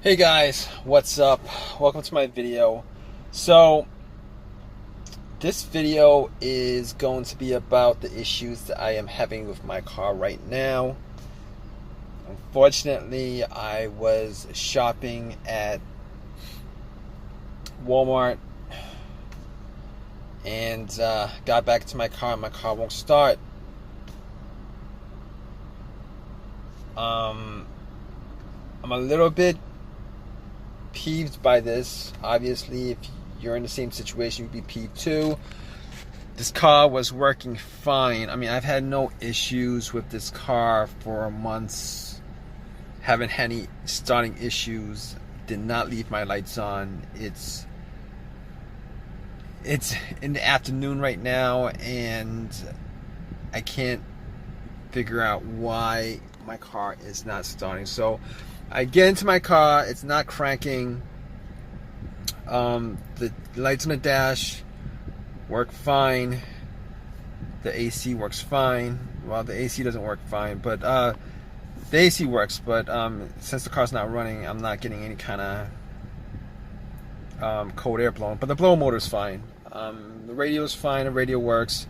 Hey guys, what's up? Welcome to my video. So, this video is going to be about the issues that I am having with my car right now. Unfortunately, I was shopping at Walmart and got back to my car and my car won't start. I'm a little bit peeved by this. Obviously, if you're in the same situation, you'd be peeved too. This car was working fine. I mean, I've had no issues with this car for months. Haven't had any starting issues. Did not leave my lights on. It's in the afternoon right now, and I can't figure out why my car is not starting. So I get into my car, it's not cranking. The lights on the dash work fine. The AC works fine. Well, the AC doesn't work fine, but the AC works. But since the car's not running, I'm not getting any kind of cold air blowing. But the blower motor's fine. The radio's fine. The radio works.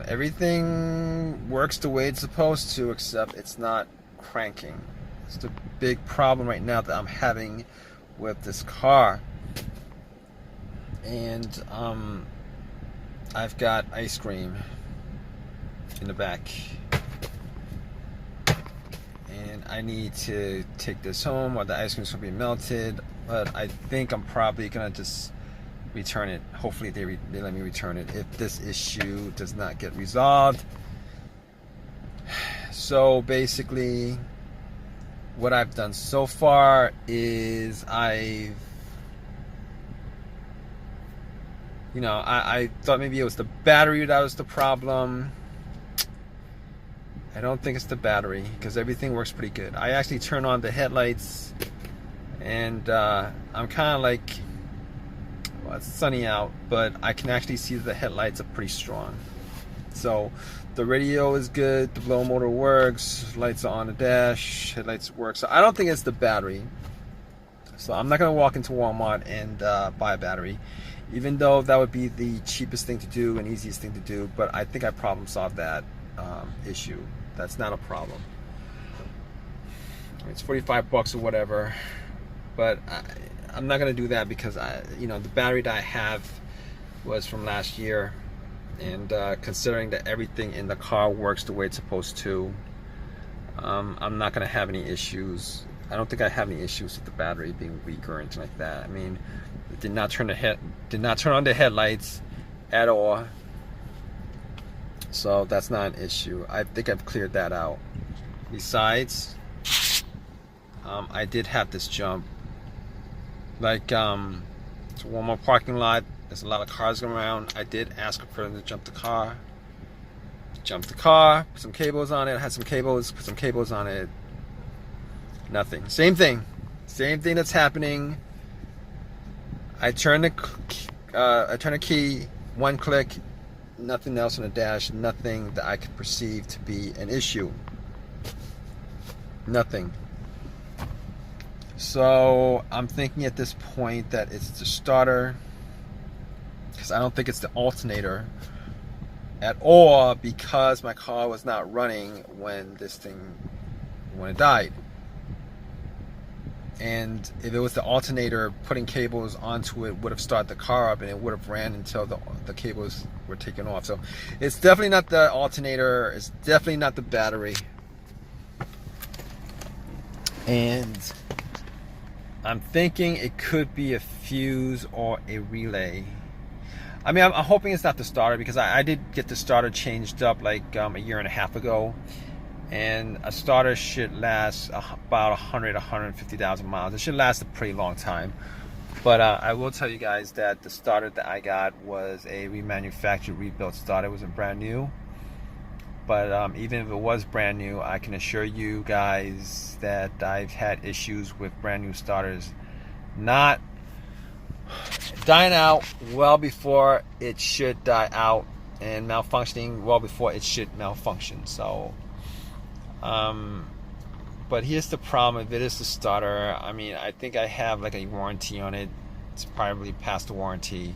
Everything works the way it's supposed to, except it's not cranking. It's the big problem right now that I'm having with this car. And I've got ice cream in the back. And I need to take this home or the ice cream's gonna be melted. But I think I'm probably gonna just return it. Hopefully they let me return it if this issue does not get resolved. So basically, what I've done so far is I thought maybe it was the battery that was the problem. I don't think it's the battery, because everything works pretty good. I actually turn on the headlights, and I'm kind of like, well, it's sunny out, but I can actually see that the headlights are pretty strong. So the radio is good, the blower motor works, lights are on the dash, headlights work. So I don't think it's the battery. So I'm not going to walk into Walmart and buy a battery, even though that would be the cheapest thing to do and easiest thing to do. But I think I problem solved that issue. That's not a problem. It's 45 bucks or whatever, but I'm not going to do that because the battery that I have was from last year. And considering that everything in the car works the way it's supposed to, I'm not going to have any issues. I don't think I have any issues with the battery being weak or anything like that. I mean, it did not turn on the headlights at all. So that's not an issue. I think I've cleared that out. Besides, I did have this jump. Like, it's a Walmart parking lot. There's a lot of cars going around. I did ask for them to jump the car. Jumped the car, put some cables on it, had some cables, put some cables on it. Nothing. Same thing. Same thing that's happening. I turn the key, one click, nothing else on the dash, nothing that I could perceive to be an issue. Nothing. So I'm thinking at this point that it's the starter, because I don't think it's the alternator at all, because my car was not running when it died. And if it was the alternator, putting cables onto it would have started the car up, and it would have ran until the cables were taken off. So it's definitely not the alternator, it's definitely not the battery. And I'm thinking it could be a fuse or a relay. I mean, I'm hoping it's not the starter, because I did get the starter changed up like a year and a half ago, and a starter should last about 150,000 miles. It should last a pretty long time. But I will tell you guys that the starter that I got was a remanufactured, rebuilt starter. It wasn't brand new. But even if it was brand new, I can assure you guys that I've had issues with brand new starters not dying out well before it should die out, and malfunctioning well before it should malfunction. So But here's the problem: if it is the starter, I mean, I think I have like a warranty on it. It's probably past the warranty.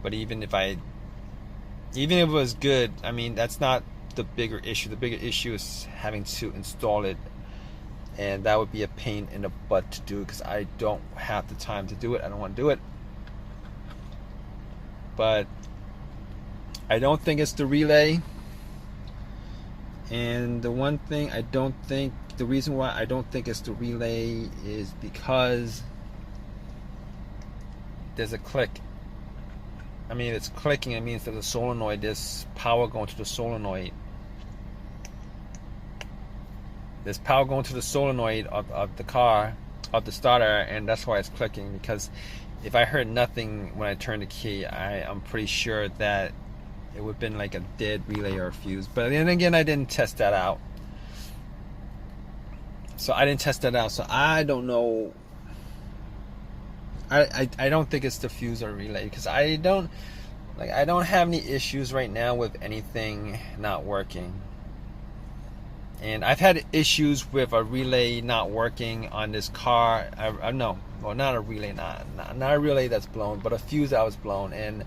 But even if it was good, I mean, that's not the bigger issue. The bigger issue is having to install it, and that would be a pain in the butt to do because I don't have the time to do it. I don't want to do it. But I don't think it's the relay. And the one thing the reason why I don't think it's the relay is because there's a click. I mean, if it's clicking, it means that the solenoid, there's power going to the solenoid. There's power going to the solenoid of the car, of the starter, and that's why it's clicking. Because if I heard nothing when I turned the key, I'm pretty sure that it would have been like a dead relay or a fuse. But then again, I didn't test that out. So I don't know. I don't think it's the fuse or relay, because I don't have any issues right now with anything not working. And I've had issues with a relay not working on this car. Not a relay, not a relay that's blown, but a fuse that was blown. And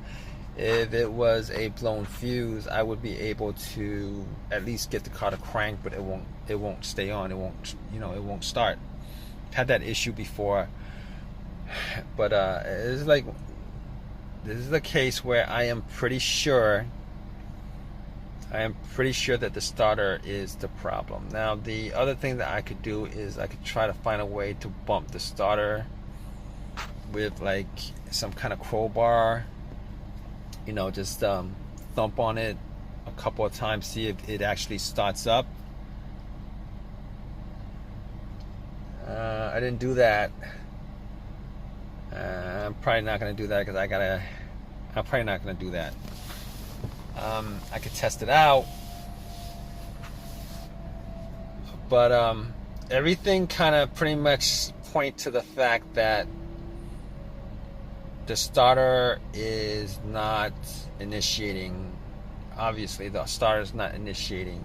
if it was a blown fuse, I would be able to at least get the car to crank, but it won't stay on. It won't start. I've had that issue before. But it's like, this is the case where I am pretty sure that the starter is the problem. Now, the other thing that I could do is I could try to find a way to bump the starter with like some kind of crowbar. Just thump on it a couple of times, see if it actually starts up. I didn't do that. I'm probably not going to do that because I'm probably not going to do that. I could test it out, but everything kind of pretty much point to the fact that the starter is not initiating. Obviously, the starter is not initiating.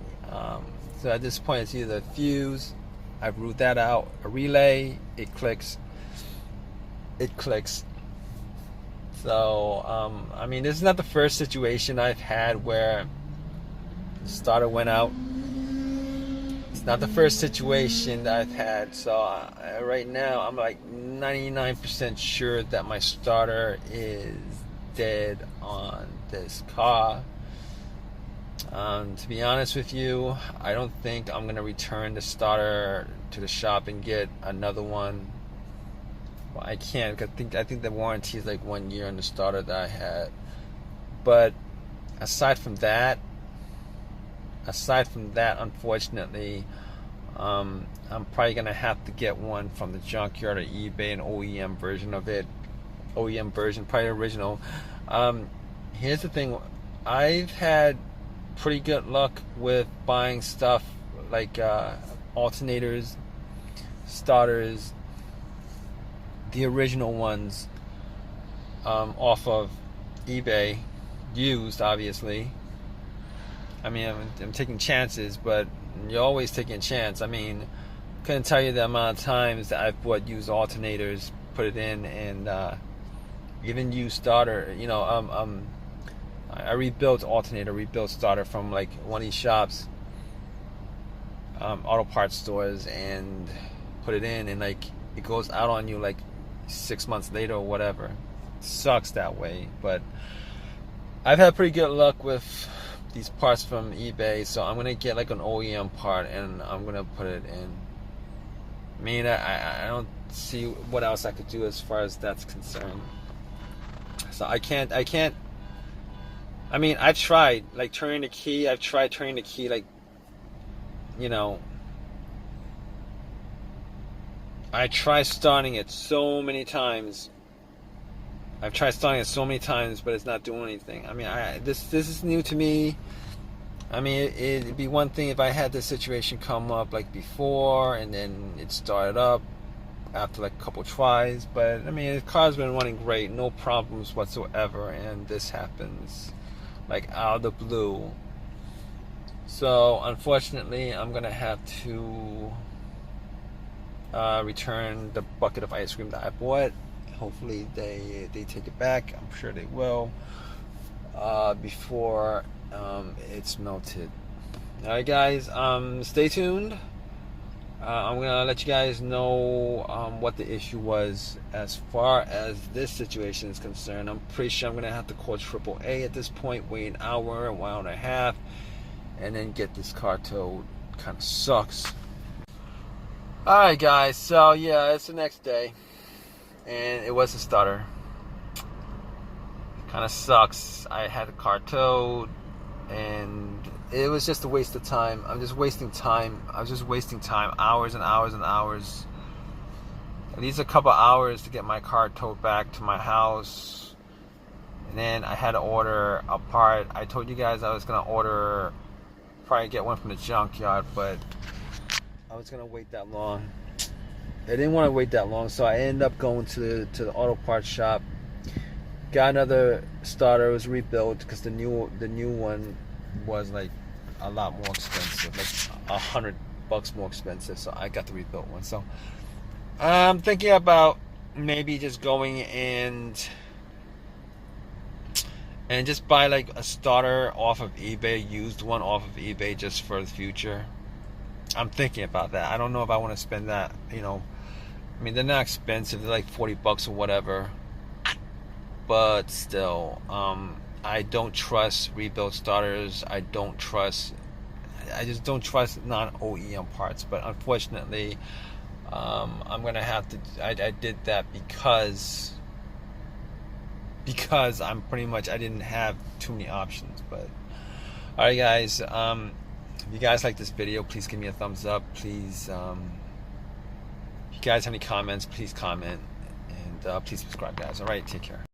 So at this point, it's either a fuse. I've ruled that out. A relay, it clicks. So, I mean, this is not the first situation I've had where the starter went out. It's not the first situation that I've had. So, right now, I'm like 99% sure that my starter is dead on this car. To be honest with you, I don't think I'm going to return the starter to the shop and get another one. Well, I can't. I think the warranty is like 1 year on the starter that I had. But aside from that, unfortunately, I'm probably gonna have to get one from the junkyard or eBay, an OEM version of it. OEM version, probably original. Here's the thing: I've had pretty good luck with buying stuff like alternators, starters, the original ones, off of eBay, used, obviously. I mean, I'm taking chances, but you're always taking a chance. I mean, couldn't tell you the amount of times that I've bought used alternators, put it in, and even used starter. I rebuilt starter from like one of these shops, auto parts stores, and put it in, and like it goes out on you like 6 months later or whatever. Sucks that way, but I've had pretty good luck with these parts from eBay, so I'm gonna get like an OEM part and I'm gonna put it in. I mean, I don't see what else I could do as far as that's concerned. So I can't. I mean, I've tried like turning the key. I've tried turning the key like, I tried starting it so many times. But it's not doing anything. I mean, this is new to me. I mean, it'd be one thing if I had this situation come up like before, and then it started up after like a couple tries. But I mean, the car's been running great, no problems whatsoever, and this happens like out of the blue. So unfortunately, I'm gonna have to return the bucket of ice cream that I bought. Hopefully they take it back. I'm sure they will before it's melted. All right, guys. Stay tuned. I'm gonna let you guys know what the issue was as far as this situation is concerned. I'm pretty sure I'm gonna have to call AAA at this point, wait an hour and a half, and then get this car towed. Kind of sucks. All right, guys. So yeah, it's the next day, and it was a stutter. Kind of sucks. I had the car towed, and it was just a waste of time. I'm just wasting time. I was just wasting time, hours and hours and hours. At least a couple hours to get my car towed back to my house. And then I had to order a part. I told you guys I was gonna probably get one from the junkyard, but I was gonna wait that long. I didn't want to wait that long, so I ended up going to the auto parts shop. Got another starter. It was rebuilt because the new one was like a lot more expensive, like $100 more expensive. So I got the rebuilt one. So I'm thinking about maybe just going and just buy like a starter off of eBay, used one off of eBay, just for the future. I'm thinking about that. I don't know if I want to spend that. I mean, they're not expensive. They're like $40 or whatever. But still, I don't trust rebuilt starters. I just don't trust non-OEM parts. But unfortunately, I'm gonna have to. I did that because I'm pretty much, I didn't have too many options. But all right, guys. If you guys like this video, please give me a thumbs up. Please, if you guys have any comments, please comment, and please subscribe, guys. All right, take care.